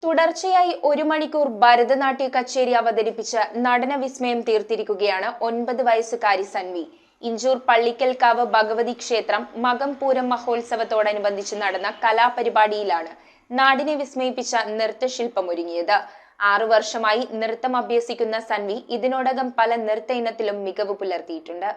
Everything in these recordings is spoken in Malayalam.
തുടർച്ചയായി 1 മണിക്കൂർ ഭരതനാട്യ കച്ചേരി അവതരിപ്പിച്ച് നടന വിസ്മയം തീർത്തിരിക്കുകയാണ് 9 വയസ്സുകാരി സൻവി. ഇഞ്ചൂർ പള്ളിക്കൽക്കാവ് ഭഗവതി ക്ഷേത്രം മകം പൂരം മഹോത്സവത്തോടനുബന്ധിച്ച് നടന്ന കലാപരിപാടിയിലാണ് നാടിനെ വിസ്മയിപ്പിച്ച നൃത്തശില്പമൊരുങ്ങിയത്. 6 വർഷമായി നൃത്തം അഭ്യസിക്കുന്ന സൻവി ഇതിനോടകം പല നൃത്ത ഇനത്തിലും മികവ് പുലർത്തിയിട്ടുണ്ട്.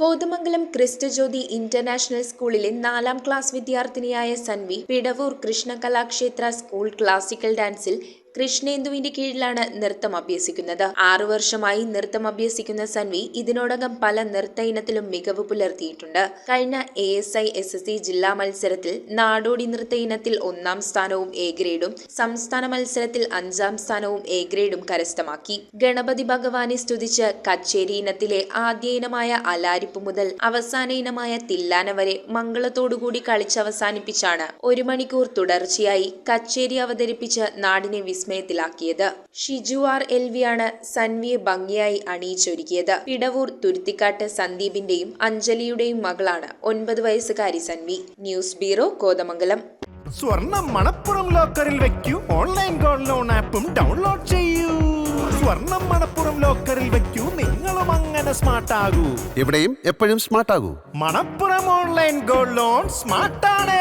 കോതമംഗലം ക്രിസ്റ്റ് ജ്യോതി ഇന്റർനാഷണൽ സ്കൂളിലെ 4ാം ക്ലാസ് വിദ്യാർത്ഥിനിയായ സൻവി പിടവൂർ കൃഷ്ണ കലാക്ഷേത്ര സ്കൂൾ ക്ലാസിക്കൽ ഡാൻസിൽ കൃഷ്ണേന്ദുവിന്റെ കീഴിലാണ് നൃത്തം അഭ്യസിക്കുന്നത്. 6 വർഷമായി നൃത്തം അഭ്യസിക്കുന്ന സൻവി ഇതിനോടകം പല നൃത്ത ഇനത്തിലും മികവ് പുലർത്തിയിട്ടുണ്ട്. കഴിഞ്ഞ ASI SSC ജില്ലാ മത്സരത്തിൽ നാടോടി നൃത്ത ഇനത്തിൽ 1ാം സ്ഥാനവും A ഗ്രേഡും, സംസ്ഥാന മത്സരത്തിൽ 5ാം സ്ഥാനവും A ഗ്രേഡും കരസ്ഥമാക്കി. ഗണപതി ഭഗവാനെ സ്തുതിച്ച് കച്ചേരി ഇനത്തിലെ ആദ്യ ഇനമായ അലാരിപ്പ് മുതൽ അവസാന ഇനമായ തില്ലാന വരെ മംഗളത്തോടുകൂടി കളിച്ചവസാനിപ്പിച്ചാണ് 1 മണിക്കൂർ തുടർച്ചയായി കച്ചേരി അവതരിപ്പിച്ച് നാടിനെ വിസ്മയത്തിലാക്കിയത്. ഷിജു RLV ആണ് സൻവിയെ ഭംഗിയായി അണിയിച്ചൊരുക്കിയത്. പിടവൂർ തുരുത്തിക്കാട്ട് സന്ദീപിന്റെയും അഞ്ജലിയുടെയും മകളാണ് 9 വയസ്സുകാരി സൻവി. News bureau, Kothamangalam. സ്വർണം മണപ്പുറം ലോക്കറിൽ വെക്കൂ. ഓൺലൈൻ ഗോൾഡ് ലോൺ ആപ്പും ഡൗൺലോഡ് ചെയ്യൂ. സ്വർണം മണപ്പുറം ലോക്കറിൽ വെക്കൂ. നിങ്ങളും അങ്ങനെ സ്മാർട്ട് ആകൂ. എവിടെയും എപ്പോഴും സ്മാർട്ട് ആകൂ. Manappuram online gold loan smart ആണ്.